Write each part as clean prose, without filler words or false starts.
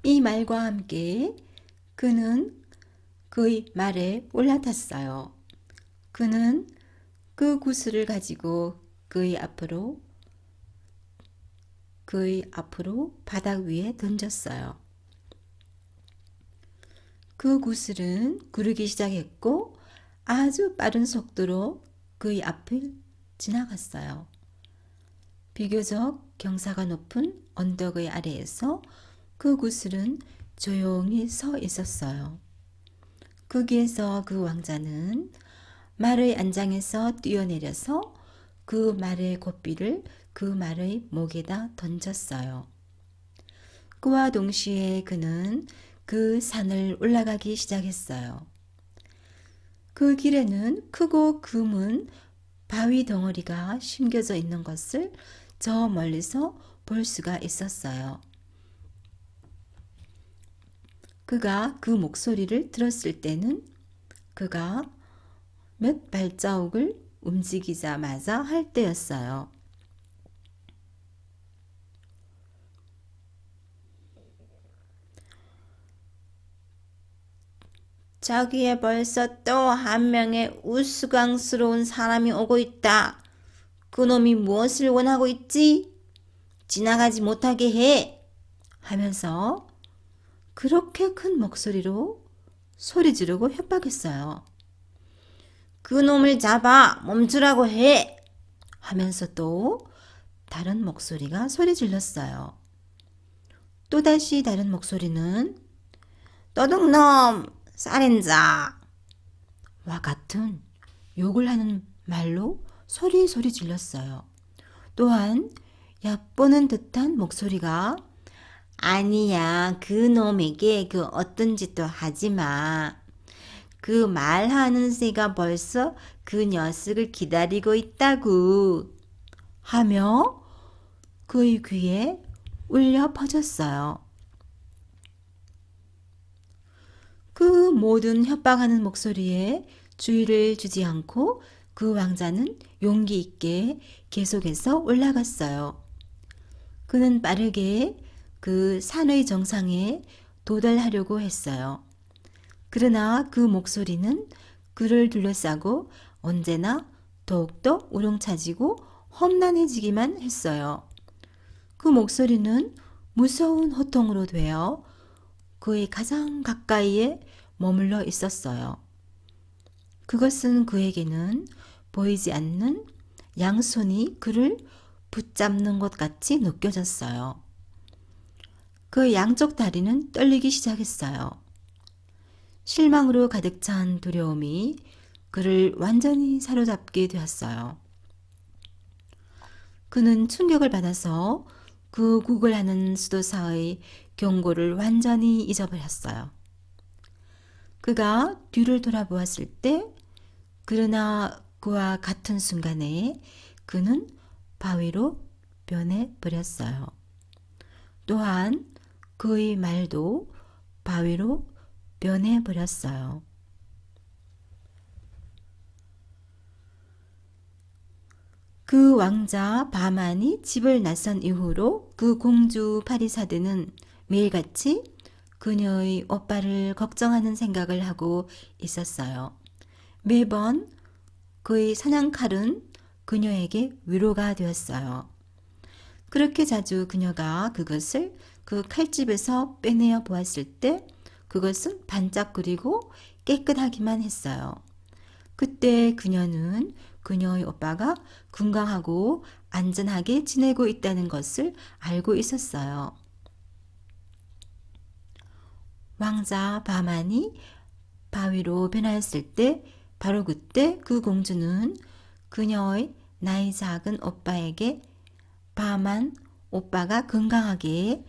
이 말과 함께 그는 그의 말에 올라탔어요. 그는 그 구슬을 가지고 그의 앞으로 바닥 위에 던졌어요. 그 구슬은 구르기 시작했고 아주 빠른 속도로 그의 앞을 지나갔어요. 비교적 경사가 높은 언덕의 아래에서 그 구슬은 조용히 서 있었어요. 거기에서 그 왕자는 말의 안장에서 뛰어내려서 그 말의 고삐를 그 말의 목에다 던졌어요. 그와 동시에 그는 그 산을 올라가기 시작했어요. 그 길에는 크고 금은 바위 덩어리가 심겨져 있는 것을 저 멀리서 볼 수가 있었어요. 그가 그 목소리를 들었을 때는 그가 몇 발자국을 움직이자마자 할 때였어요. 저기에 벌써 또 한 명의 우스꽝스러운 사람이 오고 있다. 그놈이 무엇을 원하고 있지? 지나가지 못하게 해! 하면서 그렇게 큰 목소리로 소리 지르고 협박했어요. 그놈을 잡아 멈추라고 해! 하면서 또 다른 목소리가 소리 질렀어요. 또다시 다른 목소리는 도둑놈! 살인자! 와 같은 욕을 하는 말로 소리 질렀어요. 또한 얕보는 듯한 목소리가 아니야, 그놈에게 그 어떤 짓도 하지 마. 그 말하는 새가 벌써 그 녀석을 기다리고 있다고 하며 그의 귀에 울려 퍼졌어요. 그 모든 협박하는 목소리에 주의를 주지 않고 그 왕자는 용기 있게 계속해서 올라갔어요. 그는 빠르게 그 산의 정상에 도달하려고 했어요. 그러나 그 목소리는 그를 둘러싸고 언제나 더욱더 우렁차지고 험난해지기만 했어요. 그 목소리는 무서운 호통으로 되어 그의 가장 가까이에 머물러 있었어요. 그것은 그에게는 보이지 않는 양손이 그를 붙잡는 것 같이 느껴졌어요. 그 양쪽 다리는 떨리기 시작했어요. 실망으로 가득 찬 두려움이 그를 완전히 사로잡게 되었어요. 그는 충격을 받아서 그 구걸하는 수도사의 경고를 완전히 잊어버렸어요. 그가 뒤를 돌아보았을 때 그러나 그와 같은 순간에 그는 바위로 변해버렸어요. 또한 그의 말도 바위로 변해버렸어요. 그 왕자 바만이 집을 나선 이후로 그 공주 파리사드는 매일같이 그녀의 오빠를 걱정하는 생각을 하고 있었어요. 매번 그의 사냥칼은 그녀에게 위로가 되었어요. 그렇게 자주 그녀가 그것을 그 칼집에서 빼내어 보았을 때 그것은 반짝거리고 깨끗하기만 했어요. 그때 그녀는 그녀의 오빠가 건강하고 안전하게 지내고 있다는 것을 알고 있었어요. 왕자 바만이 바위로 변하였을 때 바로 그때 그 공주는 그녀의 나이 작은 오빠에게 바만 오빠가 건강하게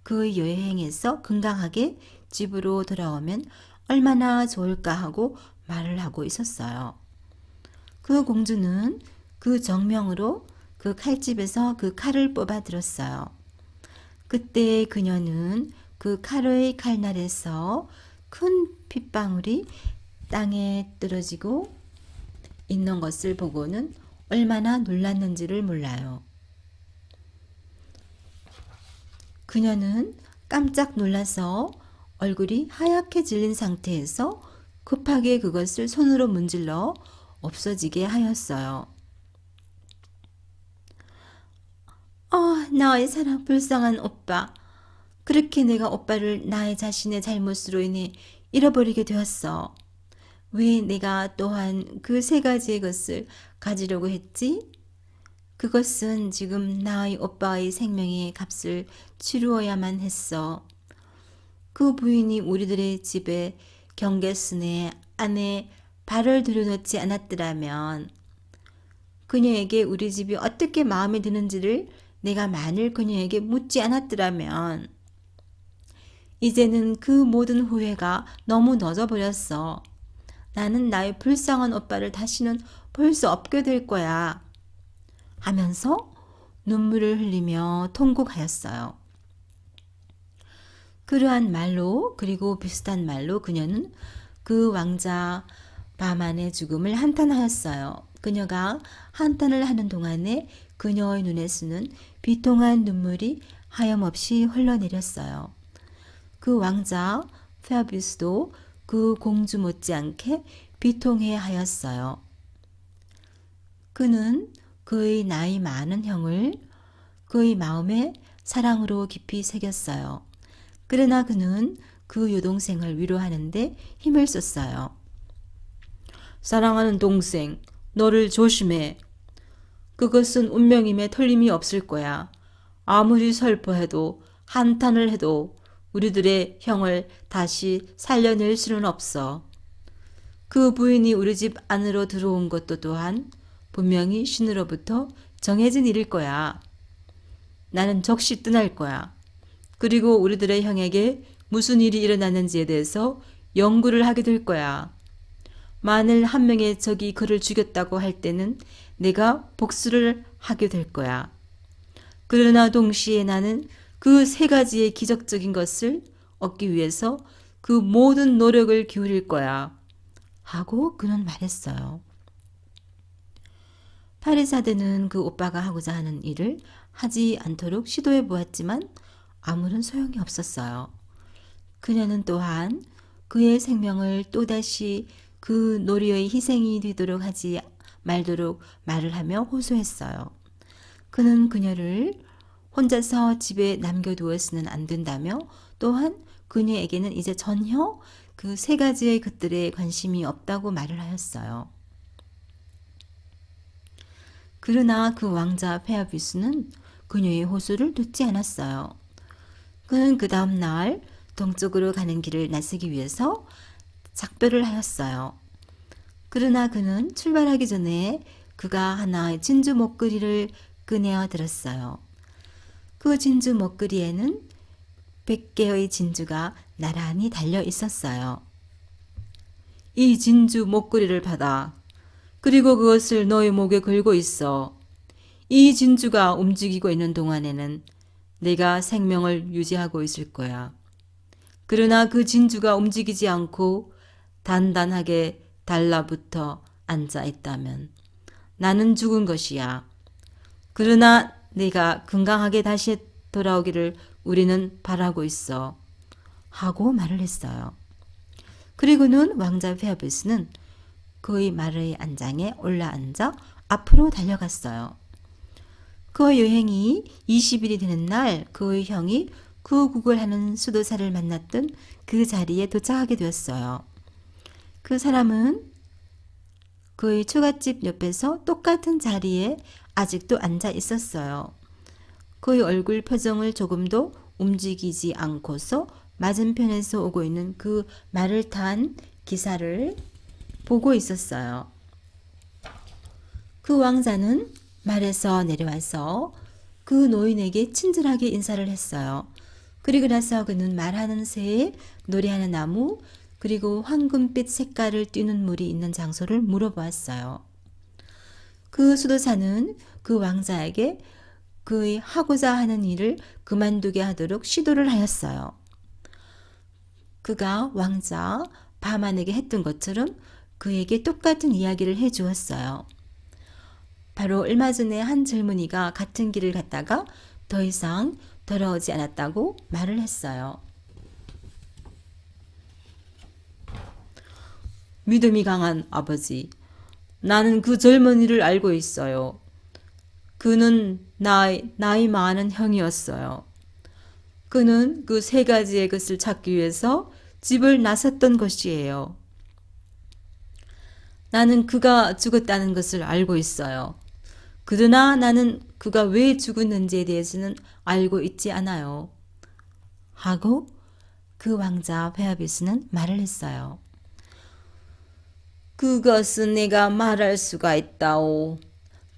그 여행에서 건강하게 집으로 돌아오면 얼마나 좋을까 하고 말을 하고 있었어요. 그 공주는 그 정명으로 그 칼집에서 그 칼을 뽑아 들었어요. 그때 그녀는 그 칼의 칼날에서 큰 핏방울이 땅에 떨어지고 있는 것을 보고는 얼마나 놀랐는지를 몰라요. 그녀는 깜짝 놀라서 얼굴이 하얗게 질린 상태에서 급하게 그것을 손으로 문질러 없어지게 하였어요. 나의 사랑 불쌍한 오빠. 그렇게 내가 오빠를 나의 자신의 잘못으로 인해 잃어버리게 되었어. 왜 내가 또한 그 세 가지의 것을 가지려고 했지? 그것은 지금 나의 오빠의 생명의 값을 치루어야만 했어. 그 부인이 우리들의 집에 경계선에 안에 발을 들여놓지 않았더라면, 그녀에게 우리 집이 어떻게 마음에 드는지를 내가 만일 그녀에게 묻지 않았더라면, 이제는 그 모든 후회가 너무 늦어버렸어. 나는 나의 불쌍한 오빠를 다시는 볼 수 없게 될 거야. 하면서 눈물을 흘리며 통곡하였어요. 그러한 말로, 그리고 비슷한 말로 그녀는 그 왕자 바만의 죽음을 한탄하였어요. 그녀가 한탄을 하는 동안에 그녀의 눈에서는 비통한 눈물이 하염없이 흘러내렸어요. 그 왕자 페아비스도 그 공주 못지않게 비통해 하였어요. 그는 그의 나이 많은 형을 그의 마음에 사랑으로 깊이 새겼어요. 그러나 그는 그 여동생을 위로하는데 힘을 썼어요. 사랑하는 동생, 너를 조심해. 그것은 운명임에 틀림이 없을 거야. 아무리 슬퍼해도 한탄을 해도 우리들의 형을 다시 살려낼 수는 없어. 그 부인이 우리 집 안으로 들어온 것도 또한 분명히 신으로부터 정해진 일일 거야. 나는 즉시 떠날 거야. 그리고 우리들의 형에게 무슨 일이 일어났는지에 대해서 연구를 하게 될 거야. 만일 한 명의 적이 그를 죽였다고 할 때는 내가 복수를 하게 될 거야. 그러나 동시에 나는 그 세 가지의 기적적인 것을 얻기 위해서 그 모든 노력을 기울일 거야. 하고 그는 말했어요. 파리사대는 그 오빠가 하고자 하는 일을 하지 않도록 시도해 보았지만 아무런 소용이 없었어요. 그녀는 또한 그의 생명을 또다시 그 놀이의 희생이 되도록 하지 말도록 말을 하며 호소했어요. 그는 그녀를 혼자서 집에 남겨두어서는 안 된다며, 또한 그녀에게는 이제 전혀 그 세 가지의 것들에 관심이 없다고 말을 하였어요. 그러나 그 왕자 페아비스는 그녀의 호소를 듣지 않았어요. 그는 그 다음 날 동쪽으로 가는 길을 나서기 위해서 작별을 하였어요. 그러나 그는 출발하기 전에 그가 하나의 진주 목걸이를 꺼내어 들었어요. 그 진주 목걸이에는 100개의 진주가 나란히 달려 있었어요. 이 진주 목걸이를 받아. 그리고 그것을 너의 목에 걸고 있어. 이 진주가 움직이고 있는 동안에는 내가 생명을 유지하고 있을 거야. 그러나 그 진주가 움직이지 않고 단단하게 달라붙어 앉아 있다면 나는 죽은 것이야. 그러나 네가 건강하게 다시 돌아오기를 우리는 바라고 있어. 하고 말을 했어요. 그리고는 왕자 페아비스는 그의 말의 안장에 올라앉아 앞으로 달려갔어요. 그 여행이 20일이 되는 날 그의 형이 그 구걸하는 수도사를 만났던 그 자리에 도착하게 되었어요. 그 사람은 그의 처갓집 옆에서 똑같은 자리에 아직도 앉아 있었어요. 그의 얼굴 표정을 조금도 움직이지 않고서 맞은편에서 오고 있는 그 말을 탄 기사를 보고 있었어요. 그 왕자는 말에서 내려와서 그 노인에게 친절하게 인사를 했어요. 그리고 나서 그는 말하는 새, 노래하는 나무, 그리고 황금빛 색깔을 띠는 물이 있는 장소를 물어보았어요. 그 수도사는 그 왕자에게 그의 하고자 하는 일을 그만두게 하도록 시도를 하였어요. 그가 왕자 바만에게 했던 것처럼 그에게 똑같은 이야기를 해주었어요. 바로 얼마 전에 한 젊은이가 같은 길을 갔다가 더 이상 더러우지 않았다고 말을 했어요. 믿음이 강한 아버지, 나는 그 젊은이를 알고 있어요. 그는 나이 많은 형이었어요. 그는 그 세 가지의 것을 찾기 위해서 집을 나섰던 것이에요. 나는 그가 죽었다는 것을 알고 있어요. 그러나 나는 그가 왜 죽었는지에 대해서는 알고 있지 않아요. 하고 그 왕자 페아비스는 말을 했어요. 그것은 내가 말할 수가 있다오.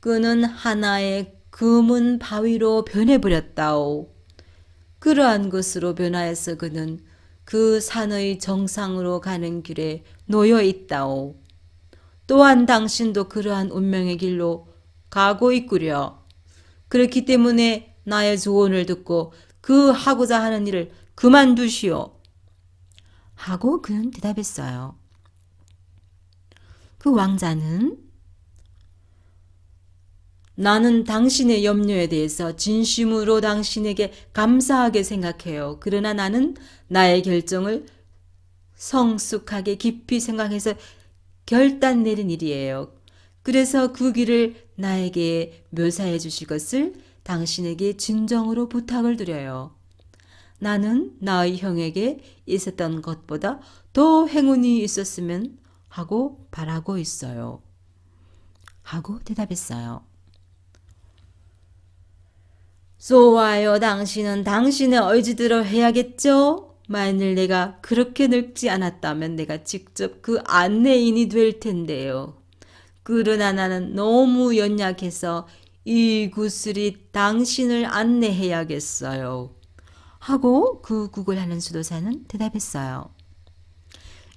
그는 하나의 금은 바위로 변해버렸다오. 그러한 것으로 변하여서 그는 그 산의 정상으로 가는 길에 놓여 있다오. 또한 당신도 그러한 운명의 길로 가고 있구려. 그렇기 때문에 나의 조언을 듣고 그 하고자 하는 일을 그만두시오. 하고 그는 대답했어요. 그 왕자는 나는 당신의 염려에 대해서 진심으로 당신에게 감사하게 생각해요. 그러나 나는 나의 결정을 성숙하게 깊이 생각해서 결단 내린 일이에요. 그래서 그 길을 나에게 묘사해 주실 것을 당신에게 진정으로 부탁을 드려요. 나는 나의 형에게 있었던 것보다 더 행운이 있었으면 하고 바라고 있어요. 하고 대답했어요. 좋아요. 당신은 당신의 의지대로 해야겠죠? 만일 내가 그렇게 늙지 않았다면 내가 직접 그 안내인이 될 텐데요. 그러나 나는 너무 연약해서 이 구슬이 당신을 안내해야겠어요. 하고 그 구걸하는 수도사는 대답했어요.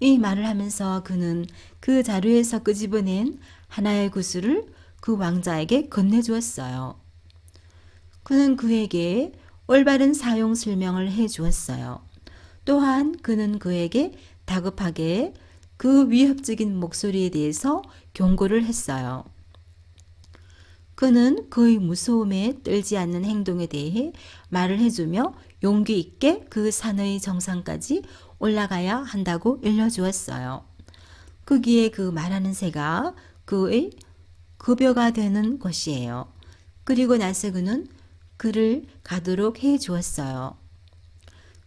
이 말을 하면서 그는 그 자루에서 끄집어낸 하나의 구슬을 그 왕자에게 건네주었어요. 그는 그에게 올바른 사용 설명을 해주었어요. 또한 그는 그에게 다급하게 그 위협적인 목소리에 대해서 경고를 했어요. 그는 그의 무서움에 떨지 않는 행동에 대해 말을 해주며 용기 있게 그 산의 정상까지 올라가야 한다고 일러주었어요. 거기에 그 말하는 새가 그의 급여가 되는 것이에요. 그리고 나서 그는 그를 가도록 해 주었어요.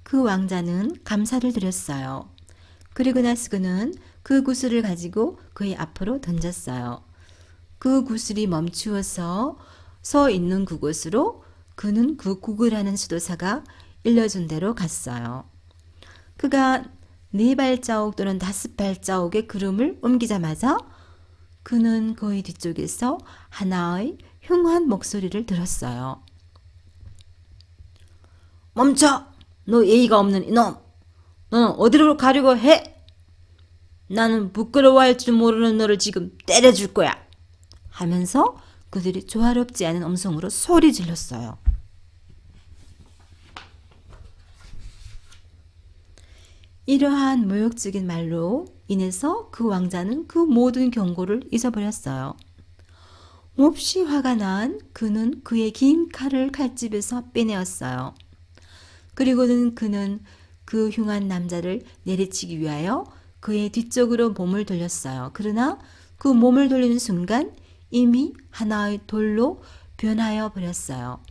그 왕자는 감사를 드렸어요. 그리고 나서 그는 그 구슬을 가지고 그의 앞으로 던졌어요. 그 구슬이 멈추어서 서 있는 그곳으로 그는 그 구글하는 수도사가 일러준 대로 갔어요. 그가 4발자국 또는 5발자국의 구름을 옮기자마자 그는 그의 뒤쪽에서 하나의 흉한 목소리를 들었어요. 멈춰! 너 예의가 없는 이놈! 너는 어디로 가려고 해? 나는 부끄러워할 줄 모르는 너를 지금 때려줄 거야! 하면서 그들이 조화롭지 않은 음성으로 소리 질렀어요. 이러한 모욕적인 말로 인해서 그 왕자는 그 모든 경고를 잊어버렸어요. 몹시 화가 난 그는 그의 긴 칼을 칼집에서 빼내었어요. 그리고는 그는 그 흉한 남자를 내리치기 위하여 그의 뒤쪽으로 몸을 돌렸어요. 그러나 그 몸을 돌리는 순간 이미 하나의 돌로 변하여 버렸어요.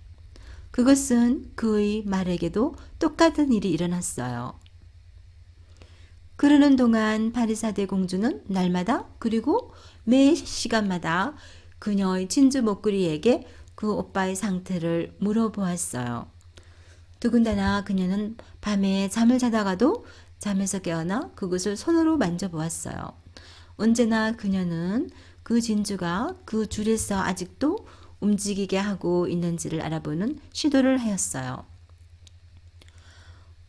그것은 그의 말에게도 똑같은 일이 일어났어요. 그러는 동안 바리사대 공주는 날마다 그리고 매 시간마다 그녀의 진주 목걸이에게 그 오빠의 상태를 물어보았어요. 더군다나 그녀는 밤에 잠을 자다가도 잠에서 깨어나 그것을 손으로 만져보았어요. 언제나 그녀는 그 진주가 그 줄에서 아직도 움직이게 하고 있는지를 알아보는 시도를 하였어요.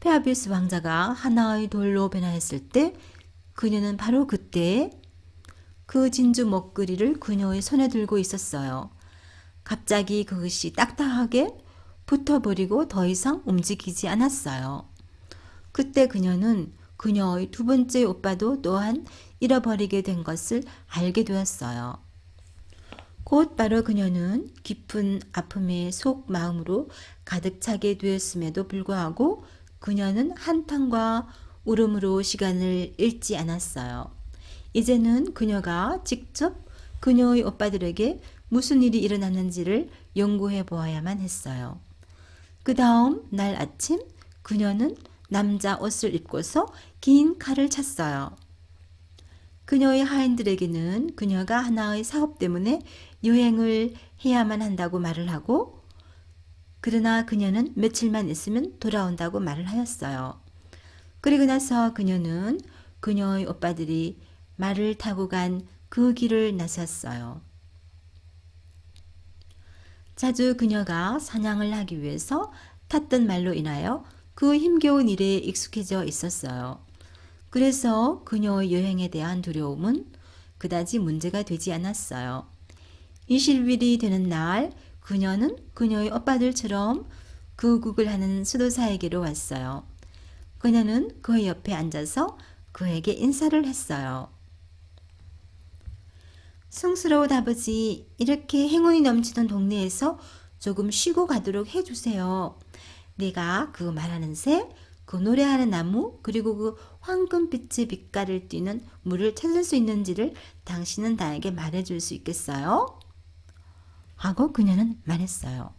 페아비우스 왕자가 하나의 돌로 변화했을 때 그녀는 바로 그때 그 진주 목걸이를 그녀의 손에 들고 있었어요. 갑자기 그것이 딱딱하게 붙어버리고 더 이상 움직이지 않았어요. 그때 그녀는 그녀의 두 번째 오빠도 또한 잃어버리게 된 것을 알게 되었어요. 곧바로 그녀는 깊은 아픔의 속 마음으로 가득 차게 되었음에도 불구하고 그녀는 한탄과 울음으로 시간을 잃지 않았어요. 이제는 그녀가 직접 그녀의 오빠들에게 무슨 일이 일어났는지를 연구해 보아야만 했어요. 그 다음 날 아침 그녀는 남자 옷을 입고서 긴 칼을 찼어요. 그녀의 하인들에게는 그녀가 하나의 사업 때문에 여행을 해야만 한다고 말을 하고, 그러나 그녀는 며칠만 있으면 돌아온다고 말을 하였어요. 그리고 나서 그녀는 그녀의 오빠들이 말을 타고 간 그 길을 나섰어요. 자주 그녀가 사냥을 하기 위해서 탔던 말로 인하여 그 힘겨운 일에 익숙해져 있었어요. 그래서 그녀의 여행에 대한 두려움은 그다지 문제가 되지 않았어요. 20일이 되는 날 그녀는 그녀의 오빠들처럼 그 국을 하는 수도사에게로 왔어요. 그녀는 그의 옆에 앉아서 그에게 인사를 했어요. 숭스러운 아버지, 이렇게 행운이 넘치던 동네에서 조금 쉬고 가도록 해주세요. 내가 그 말하는 새, 그 노래하는 나무, 그리고 그 황금빛의 빛깔을 띠는 물을 찾을 수 있는지를 당신은 나에게 말해줄 수 있겠어요? 하고 그녀는 말했어요.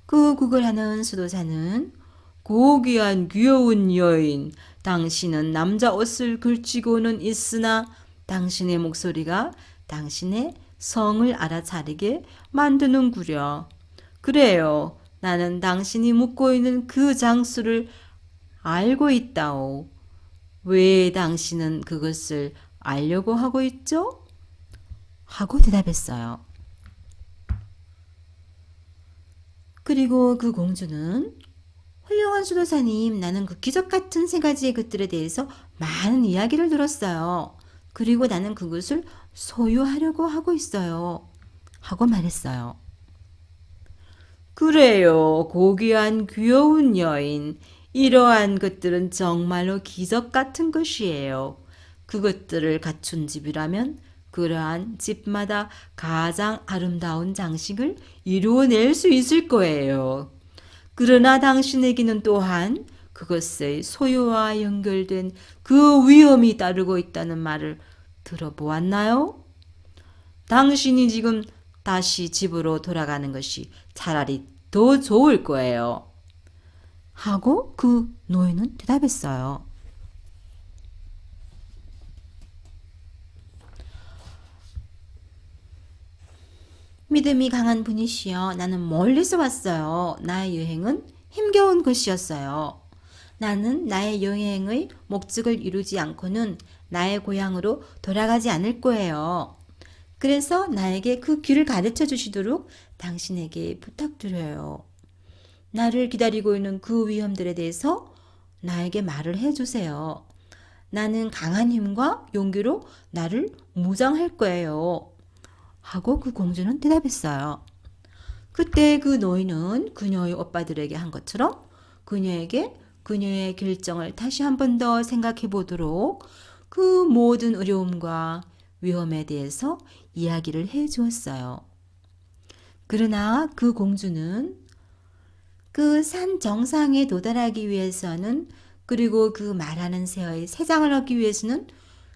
그 국을 하는 수도사는 고귀한 귀여운 여인, 당신은 남자 옷을 걸치고는 있으나 당신의 목소리가 당신의 성을 알아차리게 만드는구려. 그래요. 나는 당신이 묵고 있는 그 장수를 알고 있다오. 왜 당신은 그것을 알려고 하고 있죠? 하고 대답했어요. 그리고 그 공주는 훌륭한 수도사님, 나는 그 기적 같은 세 가지의 것들에 대해서 많은 이야기를 들었어요. 그리고 나는 그것을 소유하려고 하고 있어요. 하고 말했어요. 그래요, 고귀한 귀여운 여인. 이러한 것들은 정말로 기적 같은 것이에요. 그것들을 갖춘 집이라면 그러한 집마다 가장 아름다운 장식을 이루어낼 수 있을 거예요. 그러나 당신에게는 또한 그것의 소유와 연결된 그 위험이 따르고 있다는 말을 들어보았나요? 당신이 지금 다시 집으로 돌아가는 것이 차라리 더 좋을 거예요. 하고 그 노인은 대답했어요. 믿음이 강한 분이시여, 나는 멀리서 왔어요. 나의 여행은 힘겨운 것이었어요. 나는 나의 여행의 목적을 이루지 않고는 나의 고향으로 돌아가지 않을 거예요. 그래서 나에게 그 길을 가르쳐 주시도록 당신에게 부탁드려요. 나를 기다리고 있는 그 위험들에 대해서 나에게 말을 해주세요. 나는 강한 힘과 용기로 나를 무장할 거예요. 하고 그 공주는 대답했어요. 그때 그 노인은 그녀의 오빠들에게 한 것처럼 그녀에게 그녀의 결정을 다시 한 번 더 생각해 보도록 그 모든 어려움과 위험에 대해서 이야기를 해 주었어요. 그러나 그 공주는 그 산 정상에 도달하기 위해서는, 그리고 그 말하는 새의 세 장을 얻기 위해서는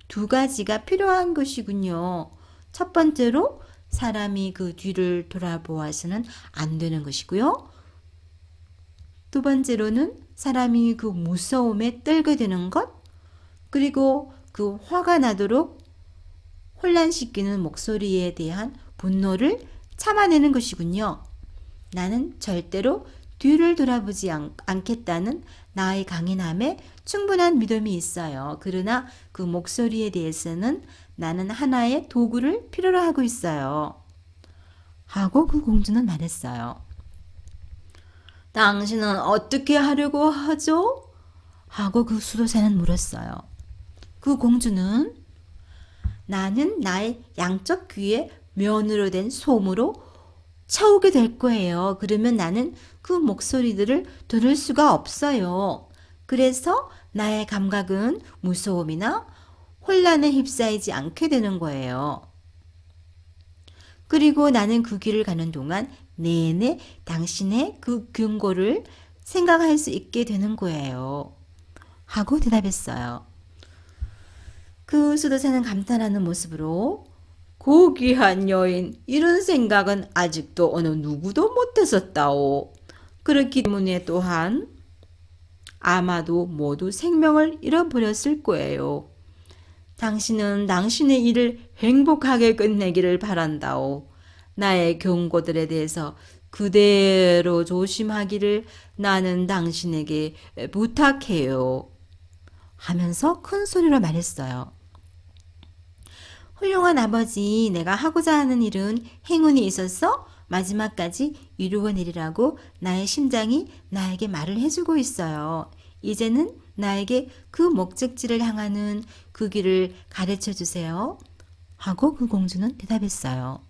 두 가지가 필요한 것이군요. 첫 번째로 사람이 그 뒤를 돌아보아서는 안 되는 것이고요. 두 번째로는 사람이 그 무서움에 떨게 되는 것, 그리고 그 화가 나도록 혼란시키는 목소리에 대한 분노를 참아내는 것이군요. 나는 절대로 뒤를 돌아보지 않겠다는 나의 강인함에 충분한 믿음이 있어요. 그러나 그 목소리에 대해서는 나는 하나의 도구를 필요로 하고 있어요. 하고 그 공주는 말했어요. 당신은 어떻게 하려고 하죠? 하고 그 수도사는 물었어요. 그 공주는 나는 나의 양쪽 귀에 면으로 된 솜으로 채우게 될 거예요. 그러면 나는 그 목소리들을 들을 수가 없어요. 그래서 나의 감각은 무서움이나 혼란에 휩싸이지 않게 되는 거예요. 그리고 나는 그 길을 가는 동안 내내 당신의 그 경고를 생각할 수 있게 되는 거예요. 하고 대답했어요. 그 수도사는 감탄하는 모습으로 고귀한 여인, 이런 생각은 아직도 어느 누구도 못했었다오. 그렇기 때문에 또한 아마도 모두 생명을 잃어버렸을 거예요. 당신은 당신의 일을 행복하게 끝내기를 바란다오. 나의 경고들에 대해서 그대로 조심하기를 나는 당신에게 부탁해요. 하면서 큰 소리로 말했어요. 훌륭한 아버지, 내가 하고자 하는 일은 행운이 있어서 마지막까지 이루어내리라고 나의 심장이 나에게 말을 해주고 있어요. 이제는 나에게 그 목적지를 향하는 그 길을 가르쳐 주세요. 하고 그 공주는 대답했어요.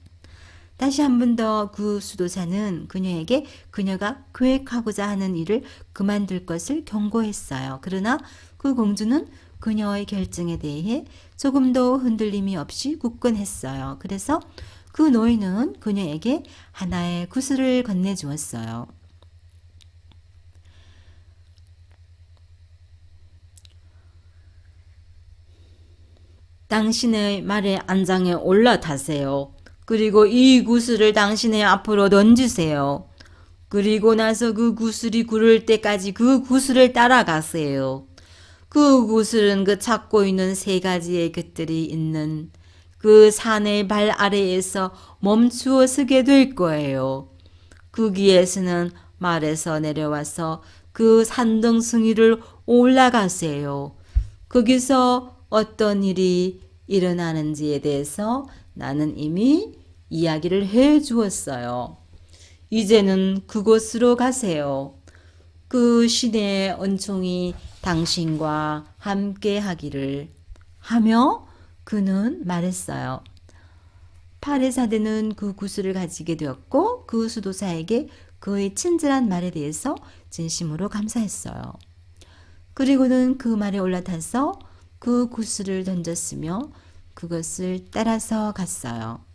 다시 한 번 더 그 수도사는 그녀에게 그녀가 계획하고자 하는 일을 그만둘 것을 경고했어요. 그러나 그 공주는 그녀의 결정에 대해 조금도 흔들림이 없이 굳건했어요. 그래서 그 노인은 그녀에게 하나의 구슬을 건네주었어요. 당신의 말의 안장에 올라타세요. 그리고 이 구슬을 당신의 앞으로 던지세요. 그리고 나서 그 구슬이 굴을 때까지 그 구슬을 따라가세요. 그 구슬은 그 찾고 있는 세 가지의 것들이 있는 그 산의 발 아래에서 멈추어 서게 될 거예요. 그 길에서는 말에서 내려와서 그 산등숭이를 올라가세요. 거기서 어떤 일이 일어나는지에 대해서 나는 이미 이야기를 해 주었어요. 이제는 그곳으로 가세요. 그 신의 은총이 당신과 함께 하기를 하며 그는 말했어요. 파레사대는 그 구슬을 가지게 되었고 그 수도사에게 그의 친절한 말에 대해서 진심으로 감사했어요. 그리고는 그 말에 올라타서 그 구슬을 던졌으며 그것을 따라서 갔어요.